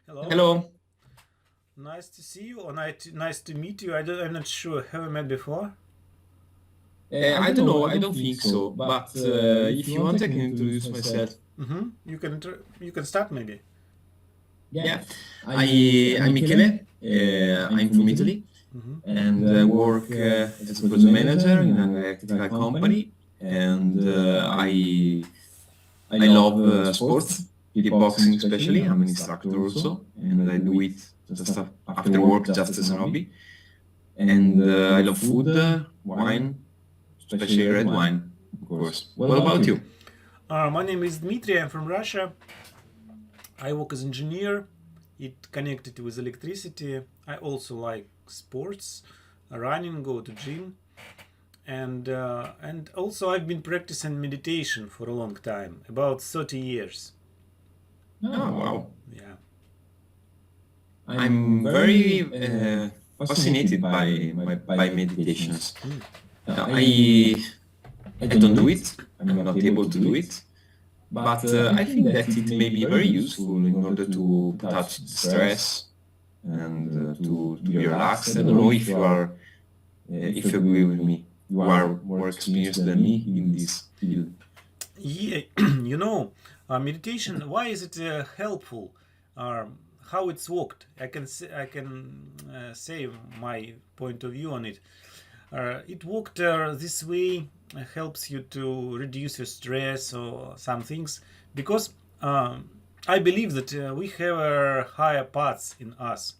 Hello, Hello. nice to see you, or nice to meet you. I'm not sure. Have we met before? I don't know. I don't think so. But if you want, I can introduce myself. You can start maybe. Yeah, I'm Michele. I'm from Italy, Mm-hmm. and I work as a project manager in an electrical company. And I love sports, kickboxing especially. I'm an instructor also, and I do it just after work, just as an hobby. And I love food, wine, especially red wine, of course. What about you? My name is Dmitry. I'm from Russia. I work as engineer. It connected with electricity. I also like sports, running, go to gym, and also I've been practicing meditation for a long time, about 30 years. Oh, wow. Yeah. I'm very fascinated by meditations. Mm. I don't do it. I'm not able to do it. But I think that it may be very useful in order to touch the stress and to be relaxed. I don't know if if you agree with me. You are more experienced than me in this field. Yeah, meditation. Why is it helpful? How it's worked? I can say my point of view on it. It worked this way. Helps you to reduce your stress or some things because I believe that we have higher parts in us.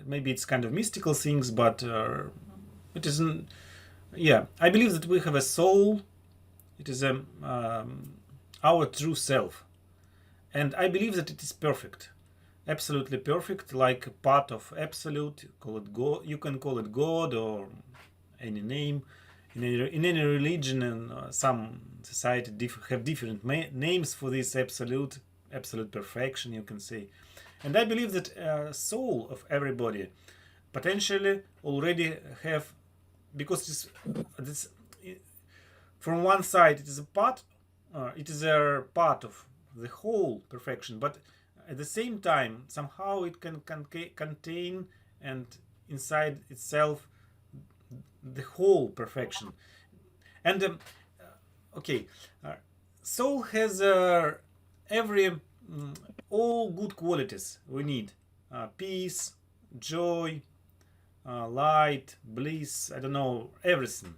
Maybe it's kind of mystical things, but it isn't. Yeah, I believe that we have a soul. It is our true self, and I believe that it is perfect, absolutely perfect, like a part of absolute. Call it God. You can call it God or any name. In any religion and some society have different names for this absolute perfection. You can say, and I believe that soul of everybody potentially already have because this from one side it is a part of the whole perfection, but at the same time somehow it can contain and inside itself the whole perfection. And okay, uh, soul has every all good qualities we need: peace, joy, light, bliss. I don't know, everything.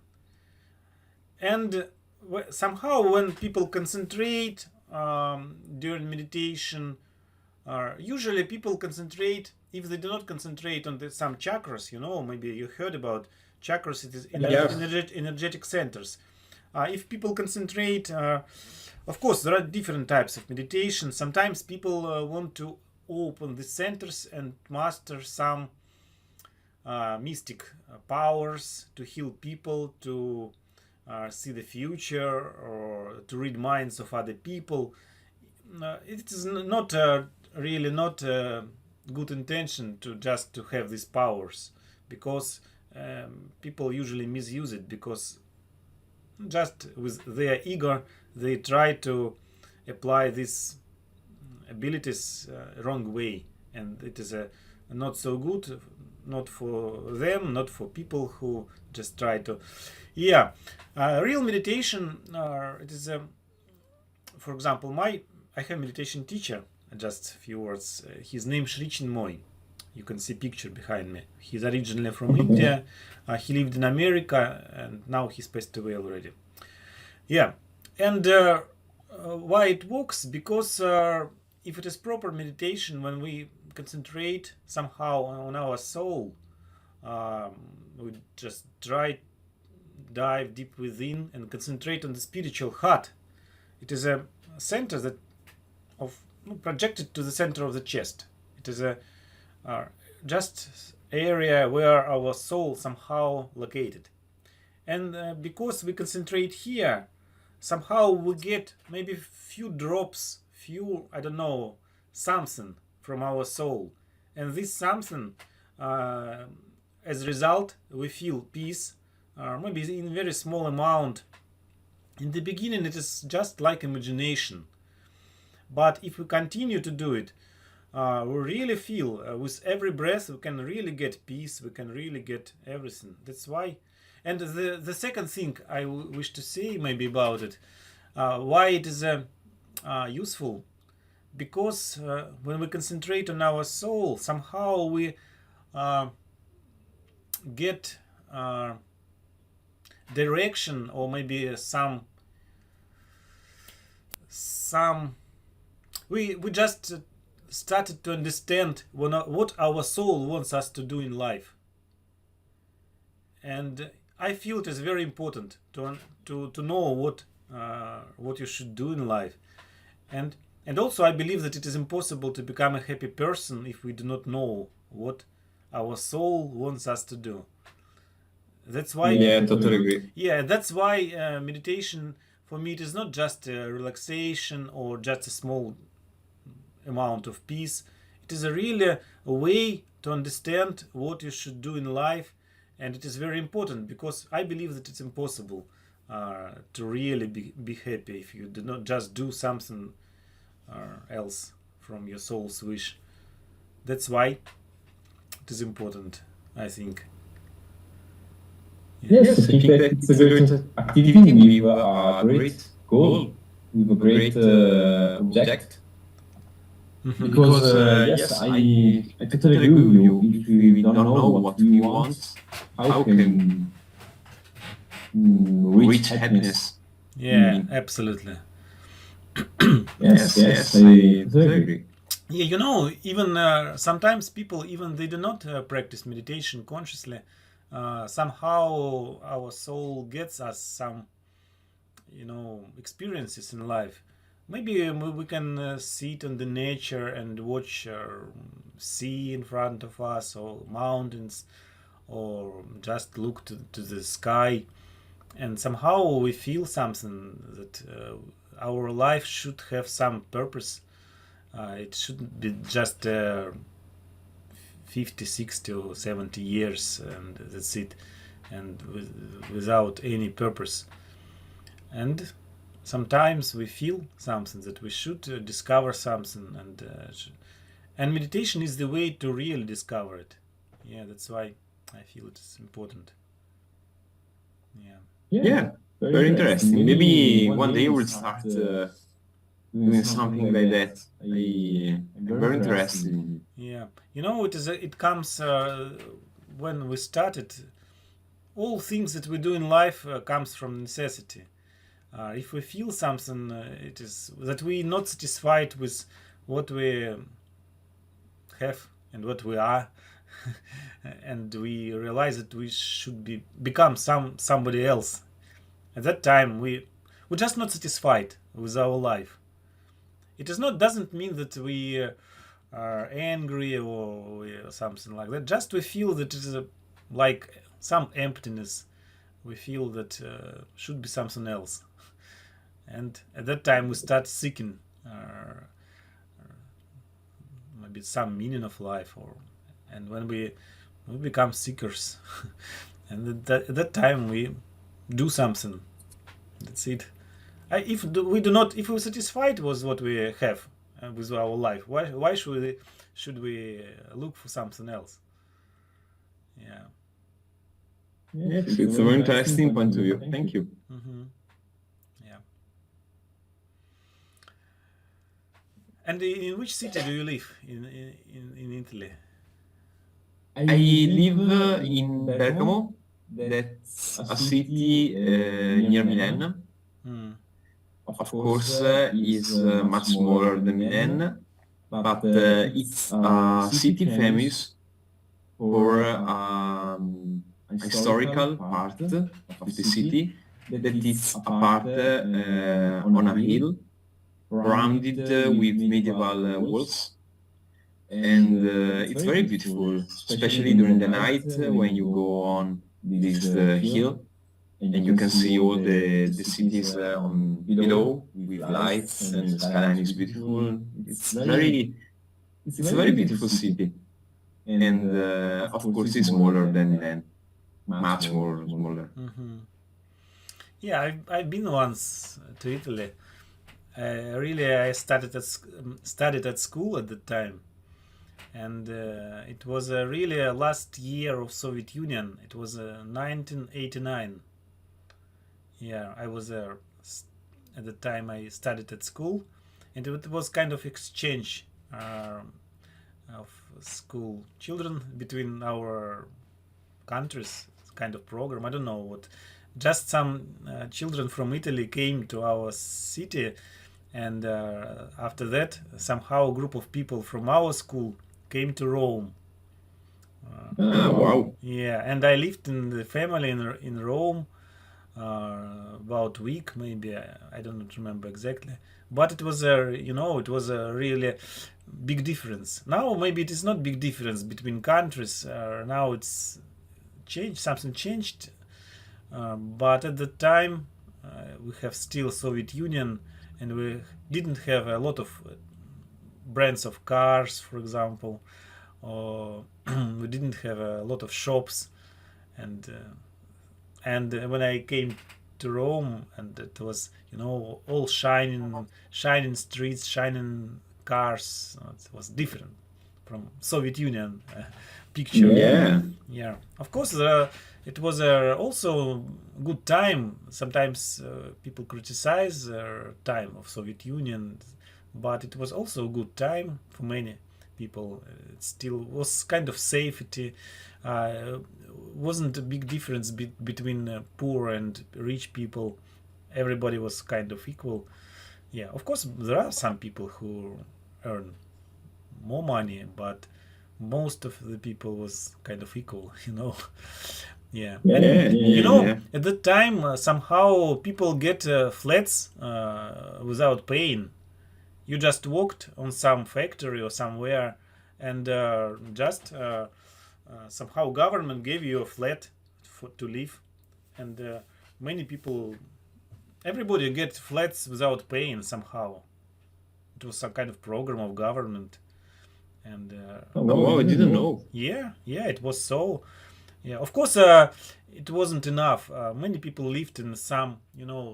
And somehow when people concentrate during meditation, usually people concentrate. If they do not concentrate on some chakras, maybe you heard about chakras. It is Yeah. energetic centers. If people concentrate, of course, there are different types of meditation. Sometimes people want to open the centers and master some mystic powers to heal people, to see the future, or to read minds of other people. It is not really not good intention to just to have these powers, because people usually misuse it, because just with their ego they try to apply these abilities wrong way, and it is not so good, not for them, not for people who just try to. Yeah, real meditation. It is for example, my I have meditation teacher. Just a few words. His name Shrichin Moy. You can see picture behind me. He's originally from India. He lived in America, and now he's passed away already. Yeah, and why it works? Because if it is proper meditation, when we concentrate somehow on our soul, um, we just try dive deep within and concentrate on the spiritual heart. It is a center that of projected to the center of the chest. It is a uh, just area where our soul somehow located. And because we concentrate here, somehow we get maybe few drops, few, I don't know, something from our soul. And this something, uh, as a result, we feel peace, maybe in very small amount. In the beginning, it is just like imagination. But if we continue to do it, we really feel with every breath we can really get peace, we can really get everything. That's why. And the second thing I wish to say maybe about it, why it is useful, because when we concentrate on our soul, somehow we get direction, or maybe some we just started to understand what our soul wants us to do in life. And I feel it is very important to know what you should do in life. And also I believe that it is impossible to become a happy person if we do not know what our soul wants us to do. That's why Totally agree. that's why meditation for me, it is not just a relaxation or just a small amount of peace. It is really a way to understand what you should do in life, and it is very important because I believe that it's impossible to really be happy if you do not just do something else from your soul's wish. That's why it is important, I think. Yes, I think that it's a great activity with a great goal, with a great object. Because yes, I totally agree with you. If we don't know what we want, how can reach happiness? Yeah, absolutely. Yes, I totally agree. Yeah, you know, even sometimes people, even they do not practice meditation consciously. Somehow our soul gets us some, experiences in life. Maybe we can sit on the nature and watch sea in front of us, or mountains, or just look to the sky, and somehow we feel something that our life should have some purpose. It shouldn't be just 50, 60 or 70 years and that's it, and without any purpose. And sometimes we feel something that we should discover something, and meditation is the way to really discover it. Yeah, that's why I feel it is important. Yeah, very interesting. Maybe one day we'll start doing something like that. I'm very interested in it. Yeah, it comes when we started. All things that we do in life comes from necessity. If we feel something, it is that we not satisfied with what we have and what we are, and we realize that we should become somebody else. At that time, we're just not satisfied with our life. It doesn't mean that we are angry or something like that. Just we feel that it is like some emptiness. We feel that should be something else. And at that time we start seeking maybe some meaning of life, and when we become seekers, and at that time we do something. That's it. If we're satisfied with what we have with our life, why should we look for something else? Yeah. Yes, it's a very interesting point of view. Thank you. Mm-hmm. Yeah. And in which city do you live in Italy? I live in Bergamo. That's a city near Milan. Mm. Of course, is much smaller than Milan, but it's a city famous for historical part of the city that is a part on a hill surrounded with medieval walls, and it's very beautiful, especially during the night when you go on this hill and you can see all the cities on below with lights, and the skyline is beautiful. It's a very beautiful city, and of course it's smaller than Milan, much more smaller. Mm-hmm. Yeah, I've been once to Italy. Really, I studied at school at the time, and it was really a last year of Soviet Union. It was 1989. Yeah, I was there at the time. I studied at school, and it was kind of exchange of school children between our countries, kind of program. I don't know what. Just some children from Italy came to our city, and after that, somehow a group of people from our school came to Rome. Wow. Yeah, and I lived in the family in Rome about a week, maybe. I don't remember exactly, but it was it was a really big difference. Now maybe it is not big difference between countries. Now it's changed. Something changed. But at the time, we have still Soviet Union, and we didn't have a lot of brands of cars, for example, or we didn't have a lot of shops, and when I came to Rome, and it was all shining streets, shining cars. It was different from Soviet Union picture. Yeah. Of course, it was also good time. Sometimes people criticize the time of Soviet Union, but it was also a good time for many people. It still was kind of safety. Wasn't a big difference between poor and rich people. Everybody was kind of equal. Yeah, of course, there are some people who earn more money, but most of the people was kind of equal, Yeah. And at that time, somehow people get flats without paying. You just walked on some factory or somewhere, and just somehow government gave you a flat to live, and many people, everybody get flats without paying somehow. It was some kind of program of government, and Oh, I didn't know. yeah, it was so. Yeah, of course, it wasn't enough. Many people lived in some,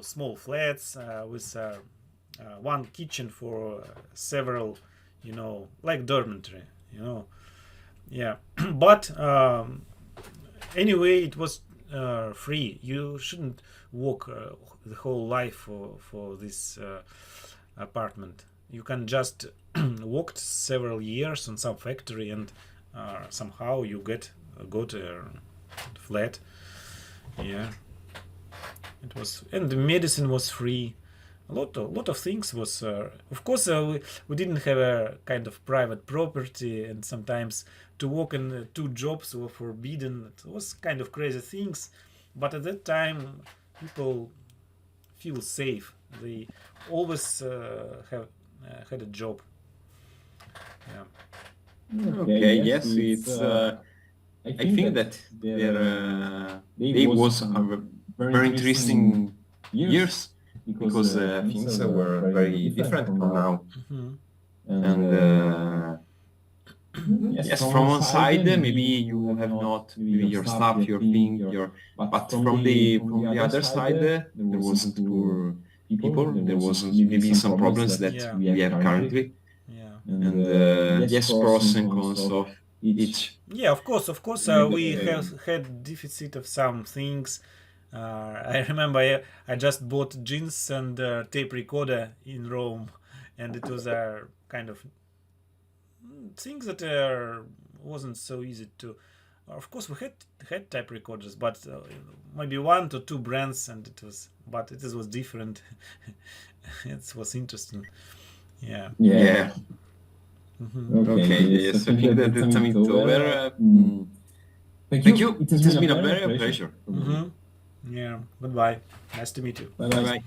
small flats with one kitchen for several, like dormitory, Yeah, but anyway, it was free. You shouldn't work the whole life for this apartment. You can just work several years on some factory, and somehow you got a flat. Yeah, it was, and the medicine was free. A lot of things was. Of course, we didn't have a kind of private property, and sometimes to work in 2 jobs were forbidden. It was kind of crazy things, but at that time, people feel safe. They always had a job. Yeah. Okay, yes, it's. I think that they was a very interesting years because things were very different from now. And yes, from one side, maybe you have not maybe your stuff, your thing, but from the other side, there wasn't poor people. There wasn't maybe some problems that Yeah. we have currently, Yeah. and yes, pros and cons of each. Yeah, of course. We have had deficit of some things. I remember I just bought jeans and tape recorder in Rome, and it was a kind of things that wasn't so easy to. Of course, we had tape recorders, but maybe 1 to 2 brands, and it was different. It was interesting. Yeah. Yeah. Okay, Yes, I think that the time is over. Thank you. It has been a very pleasure. Yeah. Goodbye. Nice to meet you. Bye Bye bye. bye.